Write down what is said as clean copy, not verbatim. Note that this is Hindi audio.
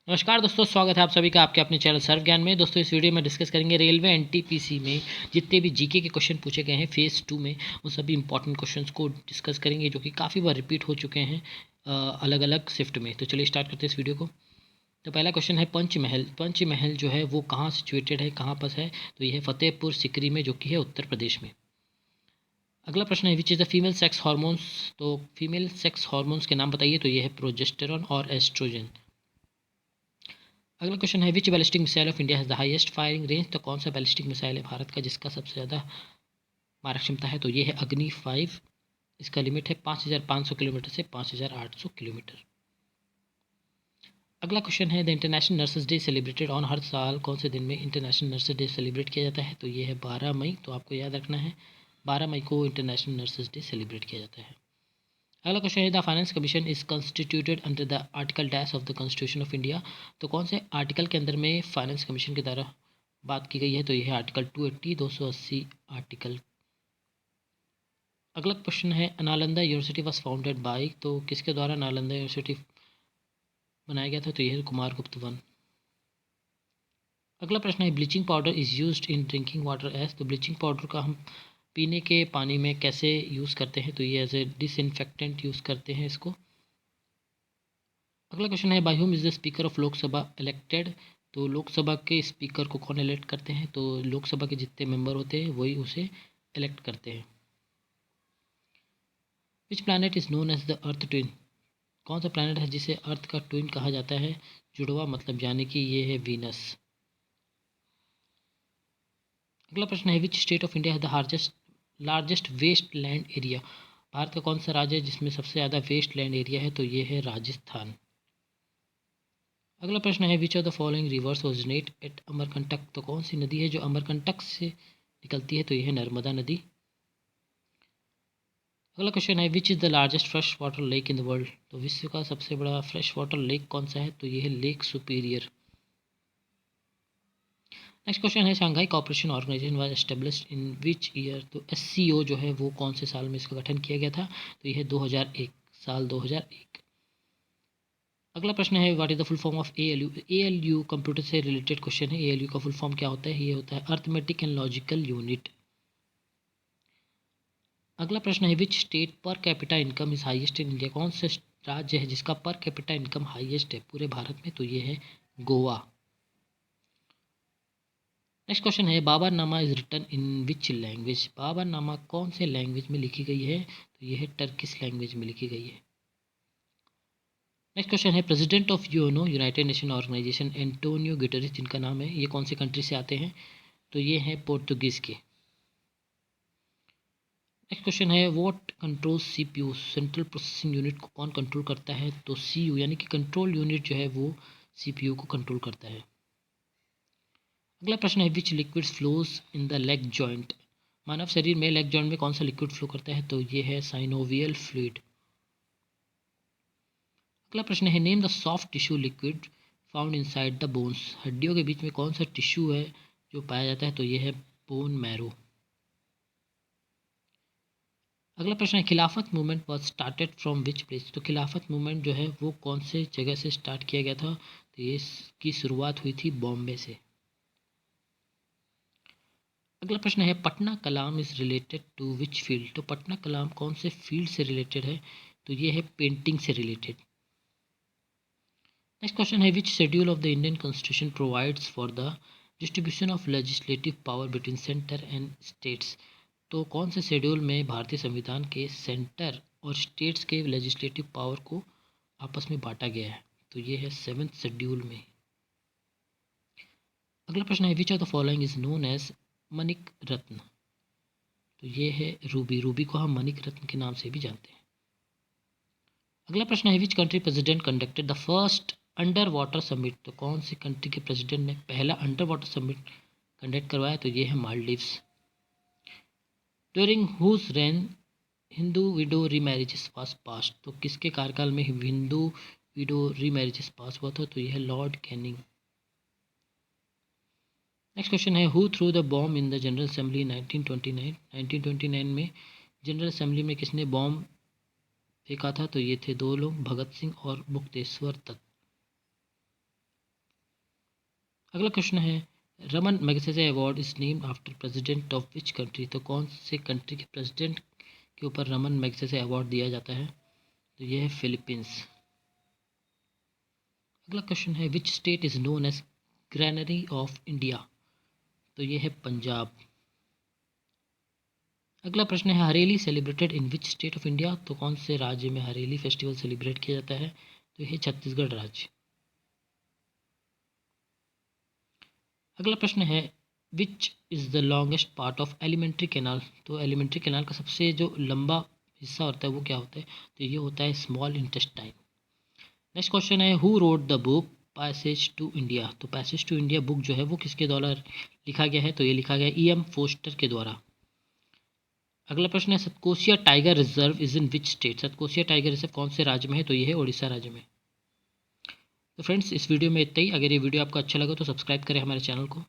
नमस्कार दोस्तों, स्वागत है आप सभी का आपके अपने चैनल सर्व ज्ञान में। दोस्तों इस वीडियो में डिस्कस करेंगे रेलवे एनटीपीसी में जितने भी जीके के क्वेश्चन पूछे गए हैं फेज़ 2 में, उन सभी इंपॉर्टेंट क्वेश्चंस को डिस्कस करेंगे जो कि काफ़ी बार रिपीट हो चुके हैं अलग अलग शिफ्ट में। तो चलिए स्टार्ट करते हैं इस वीडियो को। तो पहला क्वेश्चन है पंचमहल। पंचमहल जो है वो कहाँ सिचुएटेड है, कहाँ पर है? तो ये है फतेहपुर सिकरी में, जो कि है उत्तर प्रदेश में। अगला प्रश्न है which is the female sex hormones. तो फीमेल सेक्स हार्मोन्स के नाम बताइए। तो ये है प्रोजेस्टेरॉन और एस्ट्रोजन। अगला क्वेश्चन है which ballistic missile of India has the highest firing range. तो कौन सा बैलिस्टिक मिसाइल है भारत का जिसका सबसे ज़्यादा मारक क्षमता है? तो ये है अग्नि 5। इसका लिमिट है 5500 किलोमीटर से 5800 किलोमीटर। अगला क्वेश्चन है the International Nurses Day celebrated on. हर साल कौन से दिन में इंटरनेशनल नर्सेज डे सेलिब्रेट किया जाता है? तो ये है 12 मई। तो आपको याद रखना है 12 मई को इंटरनेशनल नर्सेज डे सेलिब्रेट किया जाता है। अगला क्वेश्चन है the finance commission is constituted under the article dash of the constitution of India. तो कौन से आर्टिकल के अंदर में फाइनेंस कमीशन के द्वारा बात की गई है? तो यह है आर्टिकल 280 280 आर्टिकल। अगला क्वेश्चन है Nalanda university was founded by. तो किसके द्वारा नालंदा यूनिवर्सिटी बनाया गया था? तो यह है कुमारगुप्त वन। अगला प्रश्न है bleaching powder is used in drinking water as. तो ब्लीचिंग पाउडर का हम पीने के पानी में कैसे यूज़ करते हैं? तो ये एज ए डिसइंफेक्टेंट यूज़ करते हैं इसको। अगला क्वेश्चन है by whom is the speaker of Lok Sabha elected. तो लोकसभा के स्पीकर को कौन इलेक्ट करते हैं? तो लोकसभा के जितने मेंबर होते हैं वही उसे इलेक्ट करते हैं। Which planet is known as the earth twin. कौन सा प्लैनेट है जिसे अर्थ का ट्विन कहा जाता है? जुड़वा मतलब, यानी कि ये है वीनस। अगला प्रश्न है विच स्टेट ऑफ इंडिया है the largest wasteland area. Bharat का कौन सा राज्य है जिसमें सबसे ज़्यादा वेस्ट लैंड एरिया है? तो ये है राजस्थान। अगला प्रश्न है which of the following rivers originate at Amarkantak. तो कौन सी नदी है जो अमरकंटक से निकलती है? तो यह है नर्मदा नदी। अगला क्वेश्चन है which is the largest fresh water lake in the world. तो विश्व का सबसे बड़ा फ्रेश वाटर लेक कौन सा है? तो यह है लेक सुपीरियर। नेक्स्ट क्वेश्चन है Shanghai cooperation organisation was established in which year. तो एससीओ जो है वो कौन से साल में इसका गठन किया गया था? तो यह है 2001, साल 2001। अगला प्रश्न है what is the full form of ALU. ALU computer से रिलेटेड क्वेश्चन है। एएलयू का फुल फॉर्म क्या होता है? ये होता है अर्थमेटिक एंड लॉजिकल यूनिट। अगला प्रश्न है which state per capita income is highest in India. कौन से राज्य है जिसका पर कैपिटा इनकम हाईएस्ट है पूरे भारत में? तो ये है गोवा। नेक्स्ट क्वेश्चन है Baburnama is written in which language. Baburnama कौन से लैंग्वेज में लिखी गई है? तो ये है टर्किश लैंग्वेज में लिखी गई है। नेक्स्ट क्वेश्चन है president of UNO United Nation Organisation Antonio Guterres जिनका नाम है, ये कौन से कंट्री से आते हैं? तो ये हैं पोर्तुगीज़ के। नेक्स्ट क्वेश्चन है what control CPU. Central processing unit को कौन कंट्रोल करता है? तो सीयू यानी कि कंट्रोल यूनिट जो है वो सीपीयू को कंट्रोल करता है। अगला प्रश्न है which liquid flows in the leg joint. मानव शरीर में लेग जॉइंट में कौन सा लिक्विड फ्लो करता है? तो ये है साइनोवियल फ्लूइड। अगला प्रश्न है name the soft tissue liquid found inside the bones. हड्डियों के बीच में कौन सा टिश्यू है जो पाया जाता है? तो ये है बोन मैरो। अगला प्रश्न है खिलाफत movement was started from which place. तो खिलाफत मूवमेंट जो है वो कौन से जगह से स्टार्ट किया गया था? तो ये इसकी शुरुआत हुई थी बॉम्बे से। अगला प्रश्न है Patna Kalam is related to which field. तो पटना कलाम कौन से फील्ड से रिलेटेड है? तो ये है पेंटिंग से रिलेटेड। नेक्स्ट क्वेश्चन है which schedule of the Indian constitution provides for the distribution of legislative power between centre and states. तो कौन से शेड्यूल में भारतीय संविधान के सेंटर और स्टेट्स के लेजिस्लेटिव पावर को आपस में बांटा गया है? तो ये है 7th शेड्यूल में। अगला प्रश्न है which of the following is known as Manik Ratna. तो ये है रूबी। रूबी को हम मणिक रत्न के नाम से भी जानते हैं। अगला प्रश्न है which country president conducted the first under water summit. तो कौन सी कंट्री के प्रेसिडेंट ने पहला अंडर वाटर समिट कंडक्ट करवाया? तो ये है Maldives. During whose reign Hindu widow remarriages pass pass. तो किसके कार्यकाल में हिंदू विडो रीमैरिजेस पास हुआ था? तो यह है लॉर्ड कैनिंग। नेक्स्ट क्वेश्चन है who through the bomb in the general assembly 1929। 1929 में जनरल असेंबली में किसने बॉम्ब फेंका था? तो ये थे दो लोग, भगत सिंह और मुक्तेश्वर दत्त। अगला क्वेश्चन है Raman Magsaysay award is named after president of which country. तो कौन से कंट्री के प्रेसिडेंट के ऊपर रमन मैगसेसे अवार्ड दिया जाता है। तो ये है फिलीपींस। अगला क्वेश्चन है which state is known as granary of India. तो ये है पंजाब। अगला प्रश्न है Hareli celebrated in which state of India. तो कौन से राज्य में हरेली फेस्टिवल सेलिब्रेट किया जाता है। तो यह छत्तीसगढ़ राज्य। अगला प्रश्न है which is the longest part of alimentary canal. तो एलिमेंट्री कैनाल का सबसे जो लंबा हिस्सा होता है वो क्या होता है। तो ये होता है स्मॉल इंटेस्टाइन। नेक्स्ट क्वेश्चन है who wrote the book passage to India. तो पैसेज टू इंडिया बुक जो है वो किसके द्वारा लिखा गया है। तो ये लिखा गया E.M. फोस्टर के द्वारा। अगला प्रश्न है Satkosia tiger reserve is in which state. Satkosia tiger reserve कौन से राज्य में है। तो ये है उड़ीसा राज्य में। तो फ्रेंड्स इस वीडियो में इतना ही। अगर ये वीडियो आपको अच्छा लगा तो सब्सक्राइब करें हमारे चैनल को।